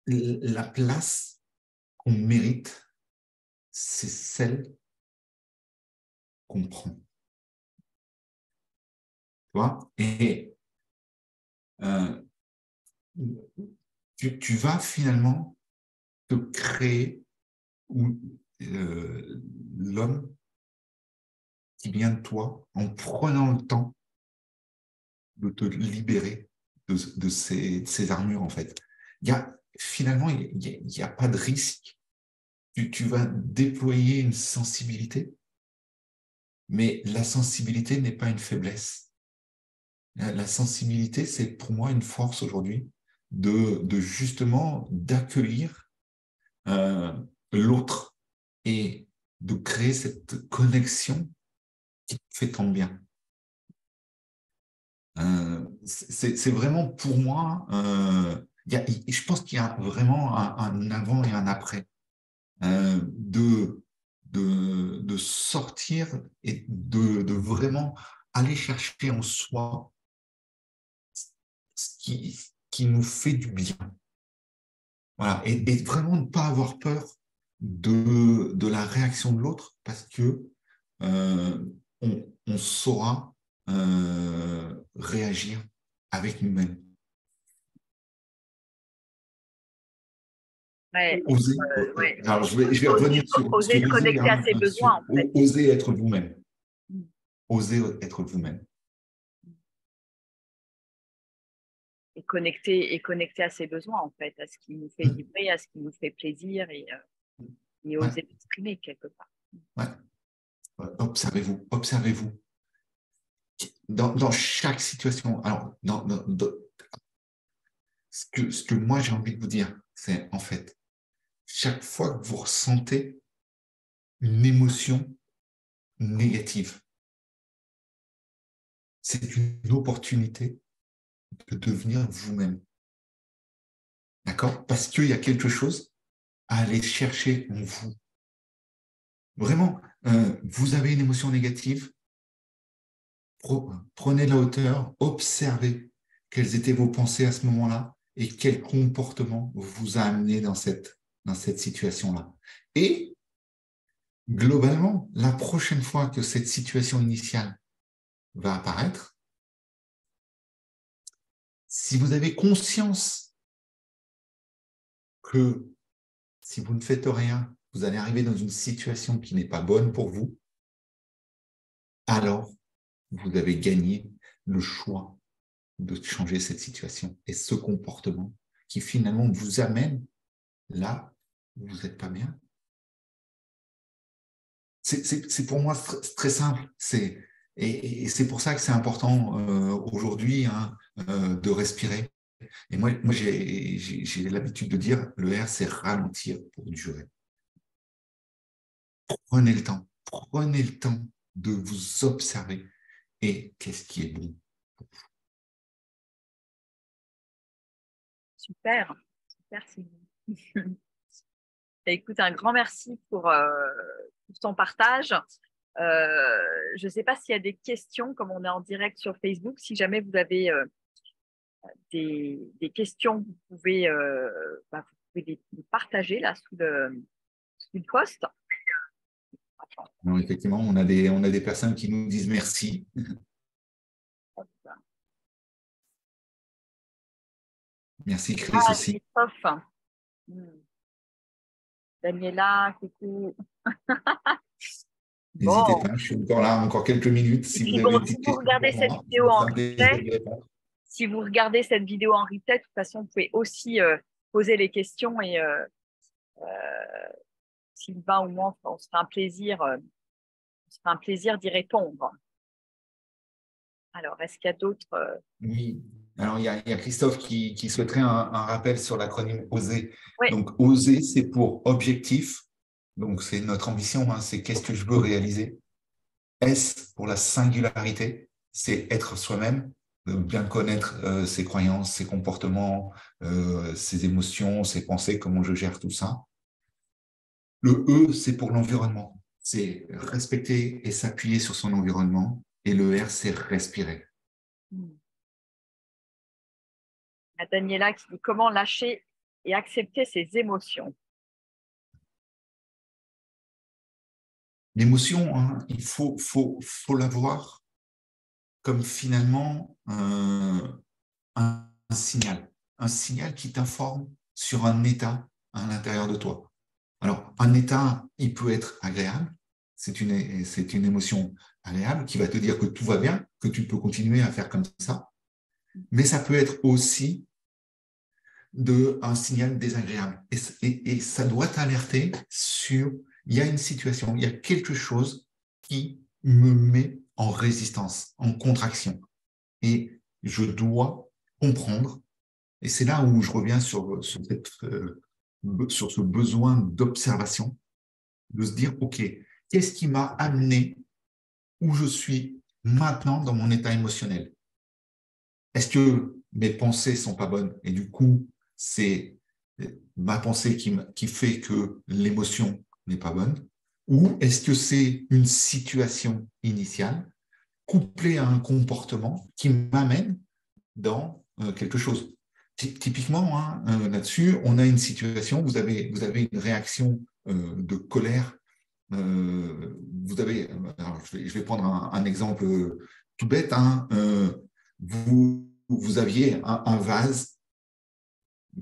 La place qu'on mérite, c'est celle qu'on prend. Tu vois? Et tu vas finalement te créer l'homme qui vient de toi en prenant le temps de te libérer de ces armures, en fait. Finalement, il n'y a pas de risque. Tu vas déployer une sensibilité, mais la sensibilité n'est pas une faiblesse. La sensibilité, c'est pour moi une force aujourd'hui de justement d'accueillir l'autre et de créer cette connexion qui fait tant de bien. C'est vraiment pour moi, je pense qu'il y a vraiment un avant et un après, de sortir et de vraiment aller chercher en soi ce qui nous fait du bien. Voilà. Et vraiment ne pas avoir peur de la réaction de l'autre parce que on saura réagir avec nous-mêmes. Ouais, Oser. Alors, je vais revenir sur ce oser que se je disais, connecter à ses besoins, en fait. oser être vous-même. Oser être vous-même. Et connecter à ses besoins, en fait, à ce qui nous fait vibrer, à ce qui nous fait plaisir et oser l'exprimer quelque part. Ouais. Observez-vous, observez-vous. Dans chaque situation, alors, ce que moi j'ai envie de vous dire, c'est en fait, chaque fois que vous ressentez une émotion négative, c'est une opportunité de devenir vous-même. D'accord? Parce qu'il y a quelque chose à aller chercher en vous. Vraiment, vous avez une émotion négative, prenez la hauteur, observez quelles étaient vos pensées à ce moment-là et quel comportement vous a amené dans cette situation-là. Et globalement, la prochaine fois que cette situation initiale va apparaître, si vous avez conscience que si vous ne faites rien, vous allez arriver dans une situation qui n'est pas bonne pour vous, alors vous avez gagné le choix de changer cette situation et ce comportement qui finalement vous amène là où vous n'êtes pas bien. C'est pour moi très simple. Et c'est pour ça que c'est important aujourd'hui de respirer. Et moi j'ai l'habitude de dire, le R, c'est ralentir pour durer. Prenez le temps de vous observer. Et qu'est-ce qui est bon? Super, super Sylvie. Écoute, un grand merci pour ton partage. Je ne sais pas s'il y a des questions, comme on est en direct sur Facebook. Si jamais vous avez des questions, vous pouvez les partager là sous le post. Non, effectivement, on a des personnes qui nous disent merci. Merci Chris aussi. Christophe. Daniela, coucou. N'hésitez pas, je suis encore là, encore quelques minutes. Si vous avez une petite question regardez cette moi, vidéo en replay, si vous regardez cette vidéo en replay, de toute façon, vous pouvez aussi poser les questions et Sylvain ou moi, on se fera un plaisir d'y répondre. Alors, est-ce qu'il y a d'autres Oui. Alors, il y a Christophe qui souhaiterait un rappel sur l'acronyme OSER. Oui. Donc, OSER, c'est pour objectif. Donc, c'est notre ambition, c'est qu'est-ce que je veux réaliser. S pour la singularité, c'est être soi-même, bien connaître ses croyances, ses comportements, ses émotions, ses pensées, comment je gère tout ça. Le E, c'est pour l'environnement, c'est respecter et s'appuyer sur son environnement. Et le R, c'est respirer. À Daniela qui dit comment lâcher et accepter ses émotions. L'émotion, il faut la voir comme finalement un signal qui t'informe sur un état à l'intérieur de toi. Alors, un état, il peut être agréable, c'est une émotion agréable qui va te dire que tout va bien, que tu peux continuer à faire comme ça, mais ça peut être aussi un signal désagréable. Et ça doit t'alerter sur, il y a une situation, il y a quelque chose qui me met en résistance, en contraction. Et je dois comprendre, et c'est là où je reviens sur ce besoin d'observation, de se dire, OK, qu'est-ce qui m'a amené où je suis maintenant dans mon état émotionnel? Est-ce que mes pensées sont pas bonnes? Et du coup, c'est ma pensée qui fait que l'émotion n'est pas bonne? Ou est-ce que c'est une situation initiale couplée à un comportement qui m'amène dans quelque chose? Typiquement, là-dessus, on a une situation, vous avez une réaction de colère. Alors je vais prendre un exemple tout bête. Vous aviez un vase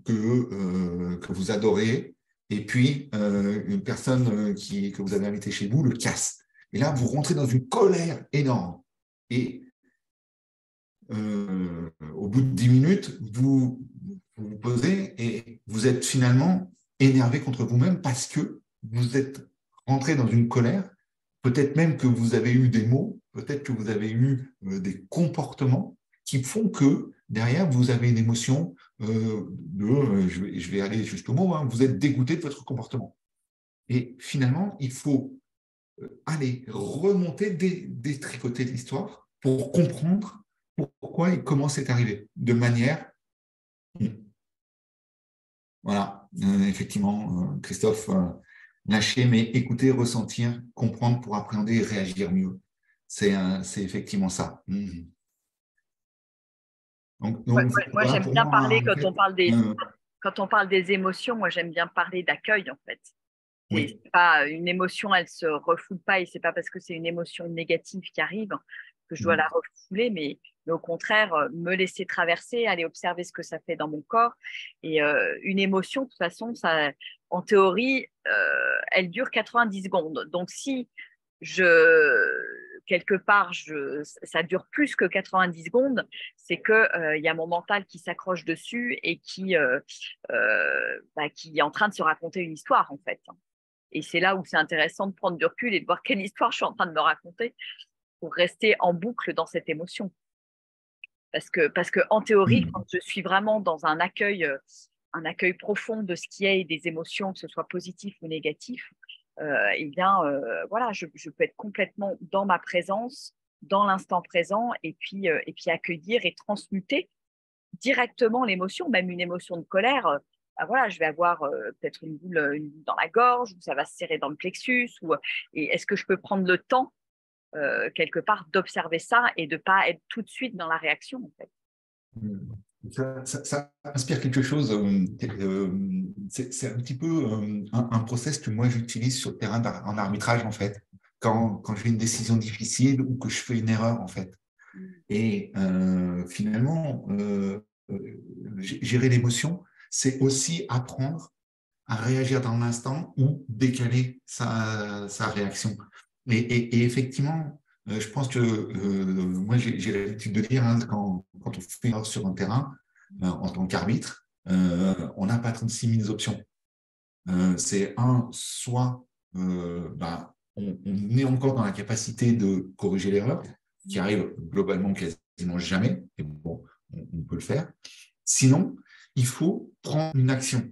que vous adorez, et puis une personne que vous avez invitée chez vous le casse. Et là, vous rentrez dans une colère énorme. Et au bout de 10 minutes, vous vous posez et vous êtes finalement énervé contre vous-même parce que vous êtes rentré dans une colère. Peut-être même que vous avez eu des mots, peut-être que vous avez eu des comportements qui font que derrière, vous avez une émotion je vais aller jusqu'au mot, vous êtes dégoûté de votre comportement. Et finalement, il faut aller remonter, détricoter l'histoire pour comprendre pourquoi et comment c'est arrivé, de manière... Voilà, effectivement, Christophe, lâcher, mais écouter, ressentir, comprendre pour appréhender et réagir mieux. C'est effectivement ça. Donc, Moi, voilà j'aime pour bien moi, parler en fait, quand on parle des émotions, moi j'aime bien parler d'accueil en fait. oui. C'est pas une émotion, elle se refoule pas et c'est pas parce que c'est une émotion négative qui arrive que je dois la refouler, mais au contraire, me laisser traverser, aller observer ce que ça fait dans mon corps. Et une émotion, de toute façon, ça, en théorie, elle dure 90 secondes. Donc si je quelque part, ça dure plus que 90 secondes, c'est qu'il y a mon mental qui s'accroche dessus et qui est en train de se raconter une histoire, en fait. Et c'est là où c'est intéressant de prendre du recul et de voir quelle histoire je suis en train de me raconter pour rester en boucle dans cette émotion. Parce que en théorie, quand je suis vraiment dans un accueil profond de ce qui est et des émotions, que ce soit positif ou négatif, voilà, je peux être complètement dans ma présence, dans l'instant présent, et puis accueillir et transmuter directement l'émotion, même une émotion de colère. Voilà, je vais avoir peut-être une boule dans la gorge, ou ça va se serrer dans le plexus, et est-ce que je peux prendre le temps quelque part d'observer ça et de ne pas être tout de suite dans la réaction, en fait. Ça inspire quelque chose. C'est un petit peu un process que moi j'utilise sur le terrain en arbitrage, en fait, quand j'ai une décision difficile ou que je fais une erreur, en fait. Et finalement, gérer l'émotion, c'est aussi apprendre à réagir dans l'instant ou décaler sa réaction. Et effectivement, je pense que moi, j'ai l'habitude de dire, hein, quand on fait une erreur sur un terrain, en tant qu'arbitre, on n'a pas 36 000 options. C'est soit on est encore dans la capacité de corriger l'erreur, qui arrive globalement quasiment jamais, et bon, on peut le faire. Sinon, il faut prendre une action.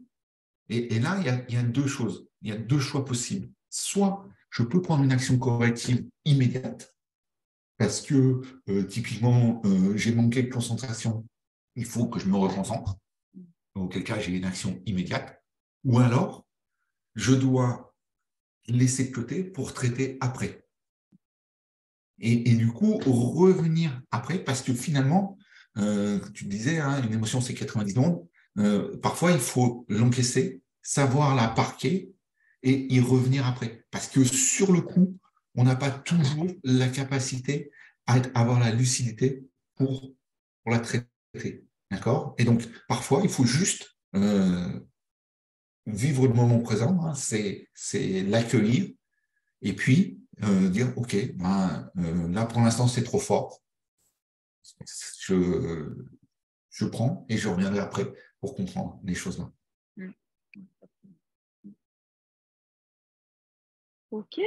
Et là, il y a deux choses, il y a deux choix possibles. Soit je peux prendre une action corrective immédiate, parce que typiquement, j'ai manqué de concentration, il faut que je me reconcentre, auquel cas j'ai une action immédiate, ou alors je dois laisser de côté pour traiter après. Et du coup, revenir après, parce que finalement, tu disais, hein, une émotion c'est 90 secondes, parfois il faut l'encaisser, savoir la parquer et y revenir après. Parce que sur le coup, on n'a pas toujours la capacité à avoir la lucidité pour la traiter. D'accord? Et donc, parfois, il faut juste vivre le moment présent, hein, c'est l'accueillir et puis dire, OK, là, pour l'instant, c'est trop fort. Je prends et je reviendrai après pour comprendre les choses-là. OK.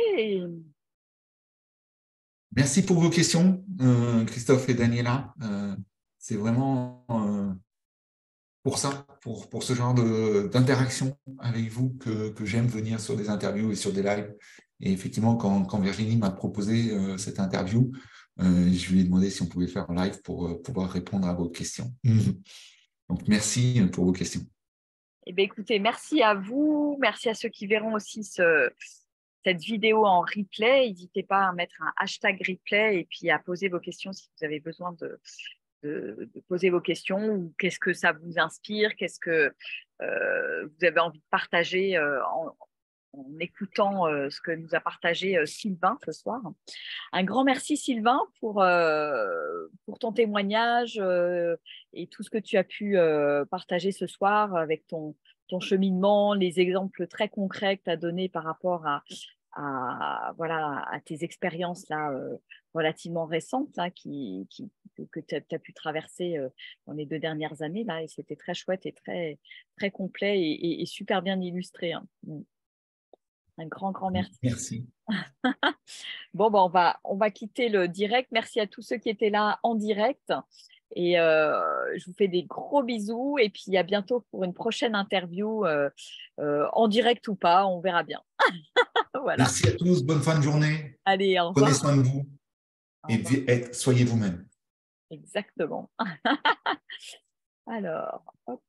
Merci pour vos questions, Christophe et Daniela. C'est vraiment pour ça, pour ce genre d'interaction avec vous que j'aime venir sur des interviews et sur des lives. Et effectivement, quand Virginie m'a proposé cette interview, je lui ai demandé si on pouvait faire un live pour pouvoir répondre à vos questions. Donc, merci pour vos questions. Eh bien, écoutez, merci à vous. Merci à ceux qui verront aussi cette vidéo en replay. N'hésitez pas à mettre un hashtag replay et puis à poser vos questions si vous avez besoin de poser vos questions, ou qu'est-ce que ça vous inspire, qu'est-ce que vous avez envie de partager en écoutant ce que nous a partagé Sylvain ce soir. Un grand merci Sylvain pour ton témoignage et tout ce que tu as pu partager ce soir avec ton cheminement, les exemples très concrets que tu as donnés par rapport à tes expériences là, relativement récentes là, que tu as pu traverser dans les 2 dernières années. Là, et c'était très chouette et très, très complet et super bien illustré. Hein. Un grand merci. Merci. Bon, on va quitter le direct. Merci à tous ceux qui étaient là en direct. Et je vous fais des gros bisous. Et puis, à bientôt pour une prochaine interview, en direct ou pas, on verra bien. Voilà. Merci à tous. Bonne fin de journée. Allez, au revoir. Prenez soin de vous et soyez vous-même. Exactement. Alors, hop.